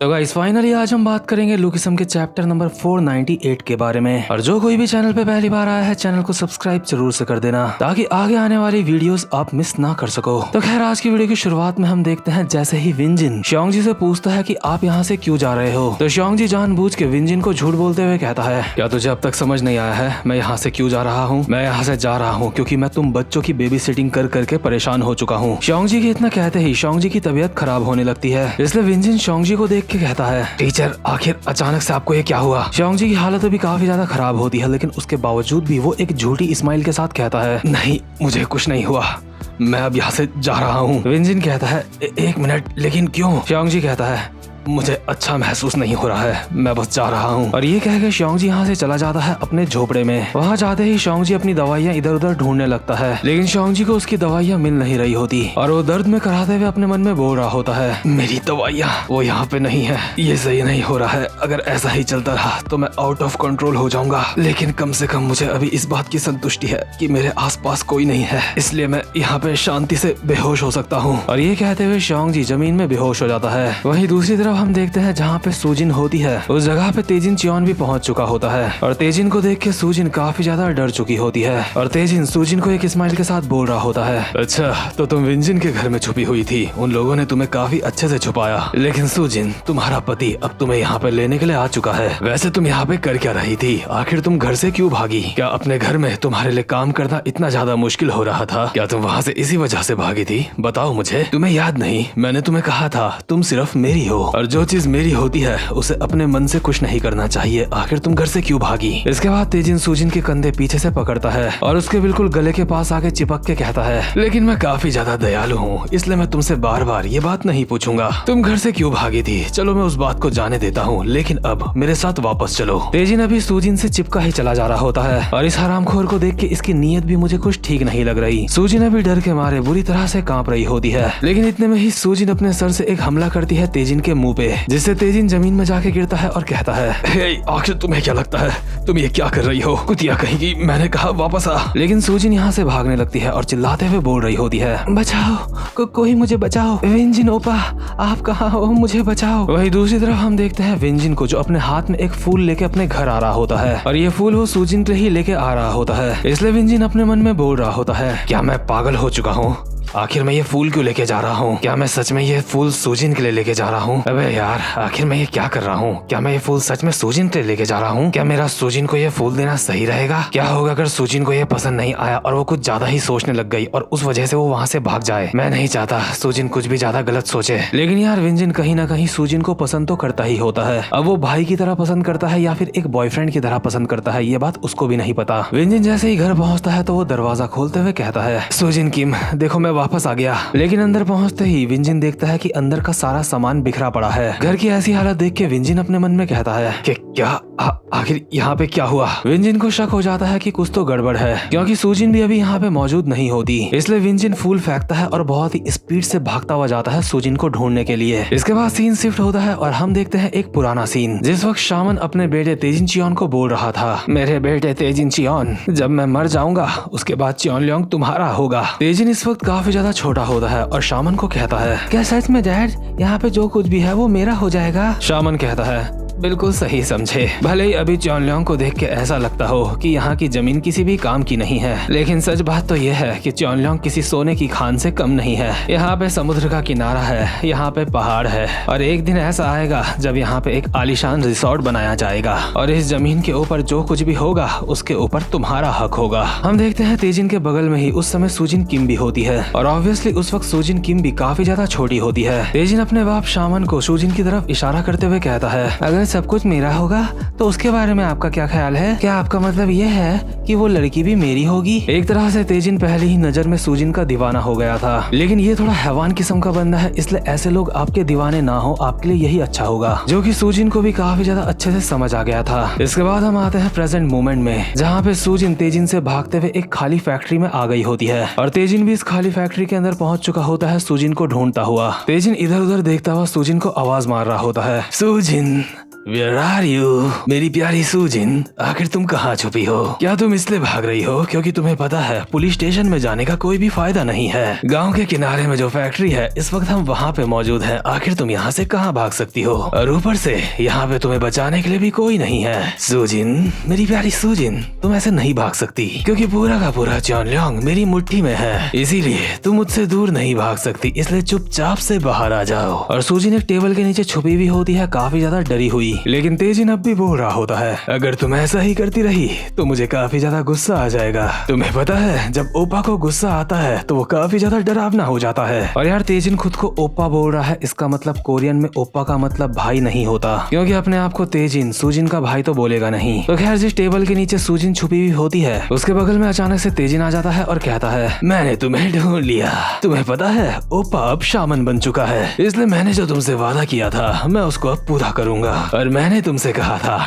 तो guys finally आज हम बात करेंगे लुकिसम के चैप्टर नंबर 498 के बारे में। और जो कोई भी चैनल पे पहली बार आया है चैनल को सब्सक्राइब जरूर से कर देना ताकि आगे आने वाली वीडियोस आप मिस ना कर सको। तो खैर आज की वीडियो की शुरुआत में हम देखते हैं जैसे ही विंजिन श्योंगजी से पूछता है कि आप यहाँ से क्यों जा रहे हो, तो श्योंगजी जानबूझ के विंजिन को झूठ बोलते हुए कहता है क्या तुझे अब तक समझ नहीं आया है मैं यहाँ से क्यों जा रहा हूँ। मैं यहाँ से जा रहा हूँ क्योंकि मैं तुम बच्चों की बेबी सिटिंग कर करके परेशान हो चुका हूँ। श्योंगजी के इतना कहते ही श्योंगजी की तबीयत खराब होने लगती है, इसलिए विंजिन श्योंगजी को देख के कहता है टीचर आखिर अचानक से आपको ये क्या हुआ। श्योंगजी की हालत अभी काफी ज्यादा खराब होती है, लेकिन उसके बावजूद भी वो एक झूठी स्माइल के साथ कहता है नहीं मुझे कुछ नहीं हुआ, मैं अब यहाँ से जा रहा हूँ। विंजिन कहता है एक मिनट लेकिन क्यों। श्योंगजी कहता है मुझे अच्छा महसूस नहीं हो रहा है, मैं बस जा रहा हूँ। और ये कह के श्योंगजी यहाँ से चला जाता है अपने झोपड़े में। वहाँ जाते ही श्योंगजी अपनी दवाइयाँ इधर उधर ढूंढने लगता है, लेकिन श्योंगजी को उसकी दवाइयाँ मिल नहीं रही होती और वो दर्द में कराते हुए अपने मन में बोल रहा होता है मेरी दवाइयाँ वो यहाँ पे नहीं है, ये सही नहीं हो रहा है, अगर ऐसा ही चलता रहा तो मैं आउट ऑफ कंट्रोल हो जाऊंगा। लेकिन कम से कम मुझे अभी इस बात की संतुष्टि है कि मेरे आसपास कोई नहीं है, इसलिए मैं यहाँ पे शांति से बेहोश हो सकता हूँ। और ये कहते हुए श्योंगजी जमीन में बेहोश हो जाता है। वहीं दूसरी तरफ हम देखते हैं जहाँ पे सूजिन होती है उस जगह पे तेजिन चियोन भी पहुंच चुका होता है और तेजिन को देख के सूजिन काफी ज्यादा डर चुकी होती है और तेजिन सूजिन को एक स्माइल के साथ बोल रहा होता है अच्छा तो तुम विंजिन के घर में छुपी हुई थी, उन लोगों ने तुम्हें काफी अच्छे से छुपाया, लेकिन सूजिन तुम्हारा पति अब तुम्हें यहाँ पे लेने के लिए आ चुका है। वैसे तुम यहाँ पे कर क्या रही थी, आखिर तुम घर से क्यों भागी? क्या अपने घर में तुम्हारे लिए काम करना इतना ज्यादा मुश्किल हो रहा था? क्या तुम वहाँ से इसी वजह से भागी थी? बताओ मुझे, तुम्हें याद नहीं मैंने तुम्हें कहा था तुम सिर्फ मेरी हो और जो चीज मेरी होती है उसे अपने मन से कुछ नहीं करना चाहिए, आखिर तुम घर से क्यों भागी? इसके बाद तेजिन सूजिन के कंधे पीछे से पकड़ता है और उसके बिल्कुल गले के पास आके चिपक के कहता है लेकिन मैं काफी ज्यादा दयालु हूँ, इसलिए मैं तुमसे बार बार ये बात नहीं पूछूंगा तुम घर से क्यों भागी थी। चलो मैं उस बात को जाने देता हूँ, लेकिन अब मेरे साथ वापस चलो। तेजिन अभी सूजिन से चिपका ही चला जा रहा होता है और इस हरामखोर को देख के इसकी नीयत भी मुझे कुछ ठीक नहीं लग रही। सूजिन अभी डर के मारे बुरी तरह से कांप रही होती है, लेकिन इतने में ही सूजिन अपने सर से एक हमला करती है तेजिन के मुंह पे, जिससे तेजिन जमीन में जाके गिरता है और कहता है आखिर तुम्हें क्या लगता है तुम ये क्या कर रही हो, कुतिया कहेगी, मैंने कहा वापस आ। लेकिन सूजिन यहाँ से भागने लगती है और चिल्लाते हुए बोल रही होती है बचाओ कोई मुझे बचाओ, विंजिन ओपा आप कहाँ हो, मुझे बचाओ। वही दूसरी तरफ हम देखते हैं विंजिन को जो अपने हाथ में एक फूल लेके अपने घर आ रहा होता है और ये फूल वो सूजिन के ही लेके आ रहा होता है, इसलिए विंजिन अपने मन में बोल रहा होता है क्या मैं पागल हो चुका हूँ, आखिर मैं ये फूल क्यों लेके जा रहा हूँ? क्या मैं सच में ये फूल सूजिन के लिए लेके जा रहा हूँ? अबे यार आखिर मैं ये क्या कर रहा हूँ? क्या मैं ये फूल सच में सूजिन के लिए लेके जा रहा हूँ? क्या मेरा सूजिन को ये फूल देना सही रहेगा? क्या होगा अगर सूजिन को ये पसंद नहीं आया और वो कुछ ज्यादा ही सोचने लग गई और उस वजह से वो वहाँ से भाग जाए? मैं नहीं चाहता सूजिन कुछ भी ज्यादा गलत सोचे, लेकिन यार विंजिन कहीं ना कहीं सूजिन को पसंद तो करता ही होता है। अब वो भाई की तरह पसंद करता है या फिर एक बॉयफ्रेंड की तरह पसंद करता है ये बात उसको भी नहीं पता। विंजिन जैसे ही घर पहुँचता है तो वो दरवाजा खोलते हुए कहता है सूजिन किम देखो मैं वापस आ गया। लेकिन अंदर पहुंचते ही विंजिन देखता है कि अंदर का सारा सामान बिखरा पड़ा है। घर की ऐसी हालत देख के विंजिन अपने मन में कहता है कि क्या आखिर यहाँ पे क्या हुआ। विंजिन को शक हो जाता है कि कुछ तो गड़बड़ है, क्योंकि सूजिन भी अभी यहाँ पे मौजूद नहीं होती, इसलिए विंजिन फूल फेंकता है और बहुत ही स्पीड से भागता हुआ जाता है सूजिन को ढूंढने के लिए। इसके बाद सीन शिफ्ट होता है और हम देखते हैं एक पुराना सीन, जिस वक्त शामन अपने बेटे तेजिन चियोन को बोल रहा था मेरे बेटे तेजिन चियोन जब मैं मर जाऊंगा उसके बाद चियोनलियोंग तुम्हारा होगा। तेजिन इस वक्त काफी ज्यादा छोटा होता है और शामन को कहता है क्या सच में डैड यहाँ पे जो कुछ भी है वो मेरा हो जाएगा? शामन कहता है बिल्कुल सही समझे, भले ही अभी चियोनलियोंग को देख के ऐसा लगता हो कि यहाँ की जमीन किसी भी काम की नहीं है, लेकिन सच बात तो ये है कि चियोनलियोंग किसी सोने की खान से कम नहीं है। यहाँ पे समुद्र का किनारा है, यहाँ पे पहाड़ है और एक दिन ऐसा आएगा जब यहाँ पे एक आलीशान रिसोर्ट बनाया जाएगा और इस जमीन के ऊपर जो कुछ भी होगा उसके ऊपर तुम्हारा हक होगा। हम देखते हैं तेजिन के बगल में ही उस समय सूजिन किम भी होती है और ऑब्वियसली उस वक्त सूजिन किम भी काफी ज्यादा छोटी होती है। तेजिन अपने बाप शामन को सूजिन की तरफ इशारा करते हुए कहता है अगर सब कुछ मेरा होगा तो उसके बारे में आपका क्या ख्याल है? क्या आपका मतलब ये है कि वो लड़की भी मेरी होगी? एक तरह से तेजिन पहली ही नजर में सूजिन का दीवाना हो गया था, लेकिन ये थोड़ा हैवान किस्म का बंदा है, इसलिए ऐसे लोग आपके दीवाने ना हो आपके लिए यही अच्छा होगा, जो कि सूजिन को भी काफी ज्यादा अच्छे से समझ आ गया था। इसके बाद हम आते हैं प्रेजेंट मोमेंट में, जहाँ पे सूजिन तेजिन से भागते हुए एक खाली फैक्ट्री में आ गई होती है और तेजिन भी इस खाली फैक्ट्री के अंदर पहुंच चुका होता है सूजिन को ढूंढता हुआ। तेजिन इधर उधर देखता हुआ सूजिन को आवाज मार रहा होता है सूजिन Where are you? मेरी प्यारी सूजिन, आखिर तुम कहाँ छुपी हो? क्या तुम इसलिए भाग रही हो क्योंकि तुम्हें पता है पुलिस स्टेशन में जाने का कोई भी फायदा नहीं है? गांव के किनारे में जो फैक्ट्री है इस वक्त हम वहाँ पे मौजूद हैं। आखिर तुम यहाँ से कहाँ भाग सकती हो? और ऊपर से यहाँ पे तुम्हें बचाने के लिए भी कोई नहीं है। सूजिन, मेरी प्यारी सूजिन, तुम ऐसे नहीं भाग सकती क्योंकि पूरा का पूरा चॉनलियांग मेरी मुट्ठी में है, इसीलिए तुम मुझसे दूर नहीं भाग सकती, इसलिए चुपचाप से बाहर आ जाओ। और सूजिन एक टेबल के नीचे छुपी हुई होती है, काफी ज्यादा डरी हुई। लेकिन तेजिन अब भी बोल रहा होता है, अगर तुम ऐसा ही करती रही तो मुझे काफी ज्यादा गुस्सा आ जाएगा। तुम्हें पता है जब ओप्पा को गुस्सा आता है तो वो काफी ज्यादा डरावना हो जाता है। और यार तेजिन खुद को ओप्पा बोल रहा है, इसका मतलब कोरियन में ओप्पा का मतलब भाई नहीं होता, क्योंकि अपने आप को तेजिन सूजिन का भाई तो बोलेगा नहीं। तो खैर जिस टेबल के नीचे सूजिन छुपी हुई होती है उसके बगल में अचानक से तेजिन आ जाता है और कहता है, मैंने तुम्हें ढूंढ लिया। तुम्हें पता है ओप्पा अब शामन बन चुका है, इसलिए मैंने जो तुमसे वादा किया था मैं उसको अब पूरा करूंगा। और मैंने तुमसे कहा था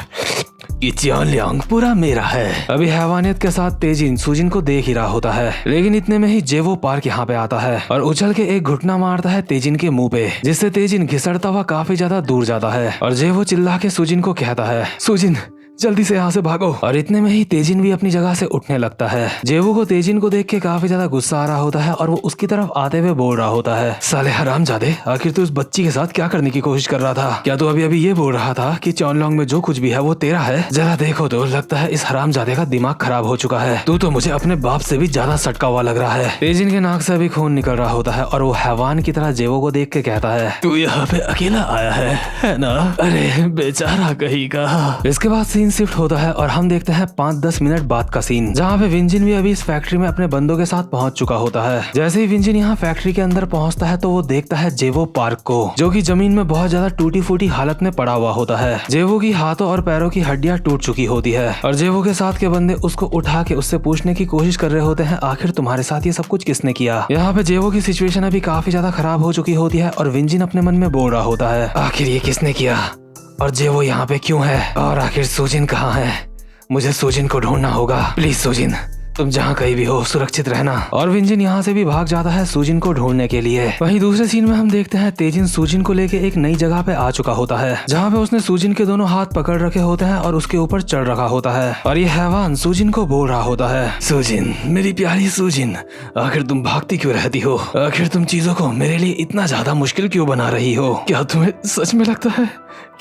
कि चॉनलियांग पूरा मेरा है। अभी हैवानियत के साथ तेजिन सूजिन को देख ही रहा होता है, लेकिन इतने में ही जेवो पार्क यहाँ पे आता है और उछल के एक घुटना मारता है तेजिन के मुंह पे, जिससे तेजिन घिसड़ता हुआ काफी ज्यादा दूर जाता है। और जेवो चिल्ला के सूजिन को कहता है, सूजिन जल्दी से यहाँ से भागो। और इतने में ही तेजिन भी अपनी जगह से उठने लगता है। जेवो को तेजिन को देख के काफी ज्यादा गुस्सा आ रहा होता है और वो उसकी तरफ आते हुए बोल रहा होता है, साले हरामजादे, आखिर तू उस बच्ची के साथ क्या करने की कोशिश कर रहा था? क्या तू अभी अभी ये बोल रहा था कि चॉनलियांग में जो कुछ भी है वो तेरा है? जरा देखो तो लगता है इस हरामजादे का दिमाग खराब हो चुका है। तू तो मुझे अपने बाप से भी ज्यादा सटका हुआ लग रहा है। तेजिन के नाक से अभी खून निकल रहा होता है और वो हैवान की तरह जेवो को देख के कहता है, तू यहाँ पे अकेला आया है ना? अरे बेचारा कहीं का। इसके बाद सीन शिफ्ट होता है और हम देखते हैं 5-10 मिनट बाद का सीन, जहाँ पे विंजिन भी अभी इस फैक्ट्री में अपने बंदों के साथ पहुंच चुका होता है। जैसे ही विंजिन यहाँ फैक्ट्री के अंदर पहुंचता है तो वो देखता है जेवो पार्क को, जो कि जमीन में बहुत ज्यादा टूटी फूटी हालत में पड़ा हुआ होता है। जेवो की हाथों और पैरों की हड्डियां टूट चुकी होती है और जेवो के साथ के बंदे उसको उठा के उससे पूछने की कोशिश कर रहे होते हैं, आखिर तुम्हारे साथ ये सब कुछ किसने किया? यहाँ पे जेवो की सिचुएशन अभी काफी ज्यादा खराब हो चुकी होती है और विंजिन अपने मन में बोल रहा होता है, आखिर ये किसने किया और जेवो यहाँ पे क्यों है? और आखिर सूजिन कहाँ है? मुझे सूजिन को ढूंढना होगा। प्लीज सूजिन, तुम जहाँ कहीं भी हो सुरक्षित रहना। और विंजिन यहाँ से भी भाग जाता है सूजिन को ढूंढने के लिए। वहीं दूसरे सीन में हम देखते हैं तेजिन सूजिन को लेके एक नई जगह पे आ चुका होता है, जहाँ पे उसने सूजिन के दोनों हाथ पकड़ रखे होते हैं और उसके ऊपर चढ़ रखा होता है। और ये हैवान सूजिन को बोल रहा होता है, सूजिन, मेरी प्यारी सूजिन, आखिर तुम भागती क्यों रहती हो? आखिर तुम चीजों को मेरे लिए इतना ज्यादा मुश्किल क्यों बना रही हो? क्या तुम्हें सच में लगता है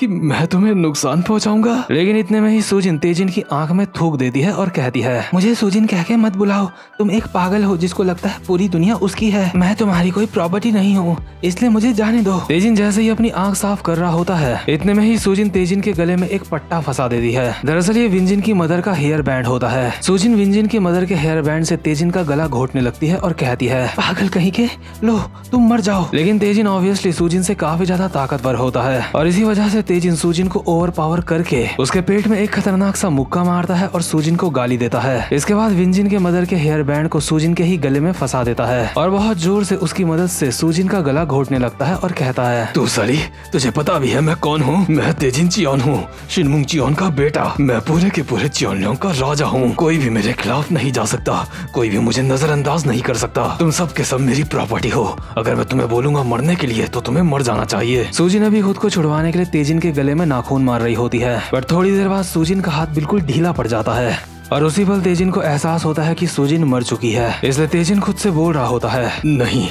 कि मैं तुम्हें नुकसान पहुंचाऊंगा? लेकिन इतने में ही सूजिन तेजिन की आंख में थूक देती है और कहती है, मुझे सूजिन कह के मत बुलाओ, तुम एक पागल हो जिसको लगता है पूरी दुनिया उसकी है। मैं तुम्हारी कोई प्रॉपर्टी नहीं हूँ, इसलिए मुझे जाने दो। तेजिन जैसे ही अपनी आंख साफ कर रहा होता है, इतने में ही सूजिन तेजिन के गले में एक पट्टा फंसा देती है। दरअसल ये विंजिन की मदर का हेयर बैंड होता है। सूजिन विंजिन की मदर के हेयर बैंड से तेजिन का गला घोटने लगती है और कहती है, पागल कहीं के, लो तुम मर जाओ। लेकिन तेजिन ऑब्वियसली सूजिन से काफी ज्यादा ताकतवर होता है और इसी वजह से तेजिन सूजिन को ओवर पावर करके उसके पेट में एक खतरनाक सा मुक्का मारता है और सूजिन को गाली देता है। इसके बाद विंजिन के मदर के हेयर बैंड को सूजिन के ही गले में फंसा देता है और बहुत जोर से उसकी मदद से सूजिन का गला घोटने लगता है और कहता है, तू साली, तुझे पता भी है मैं कौन हूँ? मैं तेजिन चियोन हूँ, शिनमुंग चियोन का बेटा। मैं पूरे के पूरे चियोनलियांग का राजा हूँ। कोई भी मेरे खिलाफ नहीं जा सकता, कोई भी मुझे नजरअंदाज नहीं कर सकता। तुम सब के सब मेरी प्रॉपर्टी हो। अगर मैं तुम्हें बोलूंगा मरने के लिए तो तुम्हें मर जाना चाहिए। सूजिन अभी खुद को छुड़वाने के लिए तेजिन के गले में नाखून मार रही होती है, पर थोड़ी देर बाद सूजिन का हाथ बिल्कुल ढीला पड़ जाता है और उसी पल तेजिन को एहसास होता है कि सूजिन मर चुकी है। इसलिए तेजिन खुद से बोल रहा होता है, नहीं,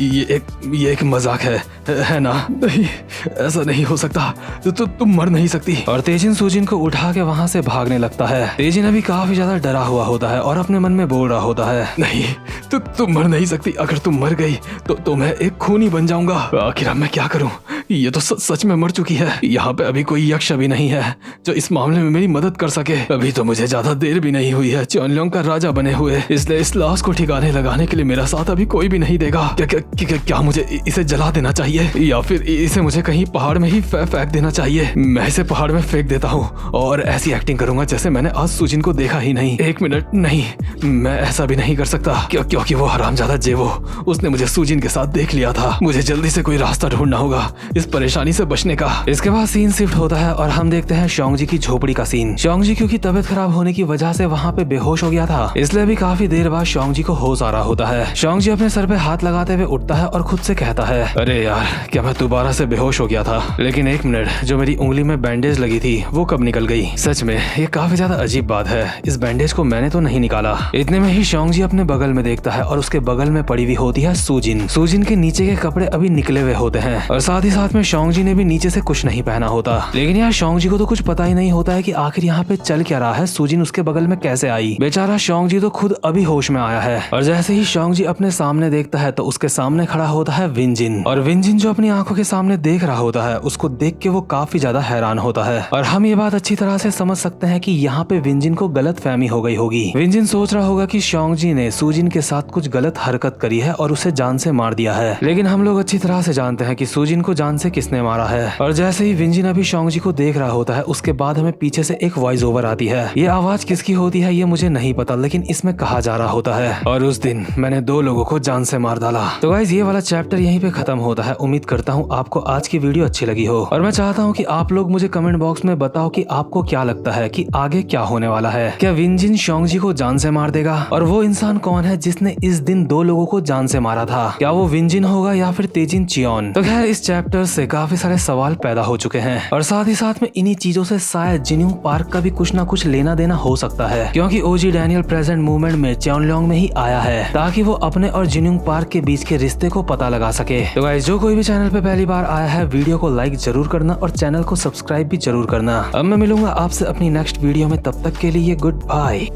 ये एक मजाक है ना? नहीं, ऐसा नहीं हो सकता, तुम मर नहीं सकती। और तेजिन सूजिन को उठा के वहाँ से भागने लगता है। तेजिन अभी काफी ज्यादा डरा हुआ होता है और अपने मन में बोल रहा होता है, नहीं, तुम मर नहीं सकती। अगर तुम मर गई तो मैं एक खूनी बन जाऊंगा। आखिर अब मैं क्या करूं? ये तो सच में मर चुकी है। यहाँ पे अभी कोई यक्ष भी नहीं है जो इस मामले में मेरी मदद कर सके। अभी तो मुझे ज्यादा देर भी नहीं हुई है चियोनलियांग का राजा बने हुए, इसलिए इस लाश को ठिकाने लगाने के लिए मेरा साथ अभी कोई भी नहीं देगा। क्या मुझे इसे जला देना चाहिए या फिर इसे मुझे कहीं पहाड़ में ही फेंक देना चाहिए? मैं इसे पहाड़ में फेंक देता हूँ और ऐसी एक्टिंग करूंगा जैसे मैंने आज सूजिन को देखा ही नहीं। एक मिनट, नहीं, मैं ऐसा भी नहीं कर सकता क्योंकि वो हरामजादा जेवो, उसने मुझे सूजिन के साथ देख लिया था। मुझे जल्दी से कोई रास्ता ढूंढना होगा इस परेशानी से बचने का। इसके बाद सीन शिफ्ट होता है और हम देखते हैं शोंगजी की झोपड़ी का सीन। शोंगजी क्योंकि तबियत खराब होने की वजह से वहाँ पे बेहोश हो गया था, इसलिए भी काफी देर बाद शोंगजी को होश आ रहा होता है। शोंगजी अपने सर पे हाथ लगाते हुए उठता है और खुद से कहता है, अरे यार, क्या मैं दोबारा से बेहोश हो गया था? लेकिन एक मिनट, जो मेरी उंगली में बैंडेज लगी थी वो कब निकल गई? सच में ये काफी ज्यादा अजीब बात है, इस बैंडेज को मैंने तो नहीं निकाला। इतने में ही शोंगजी अपने बगल में देखता है और उसके बगल में पड़ी हुई होती है सूजिन। सूजिन के नीचे के कपड़े अभी निकले हुए होते हैं और साथ ही साथ में शोंगजी ने भी नीचे से कुछ नहीं पहना होता। लेकिन यार शोंगजी को तो कुछ पता ही नहीं होता है कि आखिर यहाँ पे चल क्या रहा है, सूजिन उसके बगल में कैसे आई। बेचारा शोंगजी तो खुद अभी होश में आया है और जैसे ही शोंगजी अपने सामने देखता है तो उसके सामने खड़ा होता है विंजिन। और विंजिन जो अपनी आंखों के सामने देख रहा होता है, उसको देख के वो काफी ज्यादा हैरान होता है। और हम ये बात अच्छी तरह से समझ सकते हैं कि यहाँ पे विंजिन को गलत फहमी हो गई होगी। विंजिन सोच रहा होगा कि शोंगजी ने सूजिन के साथ कुछ गलत हरकत करी है और उसे जान से मार दिया है। लेकिन हम लोग अच्छी तरह से जानते हैं कि सूजिन को जान से किसने मारा है। और जैसे ही विंजिन अभी शोंगजी को देख रहा होता है, उसके बाद हमें पीछे से एक वॉइस ओवर आती है। ये आवाज किसकी होती है ये मुझे नहीं पता, लेकिन इसमें कहा जा रहा होता है, और उस दिन मैंने 2 लोगों को जान से मार डाला। तो गाइस ये वाला चैप्टर यहीं पे खत्म होता है। उम्मीद करता हूँ आपको आज की वीडियो अच्छी लगी हो और मैं चाहता हूँ कि आप लोग मुझे कमेंट बॉक्स में बताओ कि आपको क्या लगता है कि आगे क्या होने वाला है। क्या विंजिन शोंगजी को जान से मार देगा? और वो इंसान कौन है जिसने इस दिन 2 लोगों को जान से मारा था? क्या वो विंजिन होगा या फिर तेजिन चियोन? तो खैर इस चैप्टर से काफी सारे सवाल पैदा हो चुके हैं और साथ ही साथ में इन्हीं चीजों से शायद जिन्यूंग पार्क का भी कुछ ना कुछ लेना देना हो सकता है, क्योंकि ओजी डैनियल प्रेजेंट मूवमेंट में चेओनलोंग में ही आया है ताकि वो अपने और जिन्यूंग पार्क के बीच के रिश्ते को पता लगा सके। तो गाइस जो कोई भी चैनल पे पहली बार आया है, वीडियो को लाइक जरूर करना और चैनल को सब्सक्राइब भी जरूर करना। अब मैं मिलूंगा आपसे अपनी नेक्स्ट वीडियो में, तब तक के लिए गुड बाय।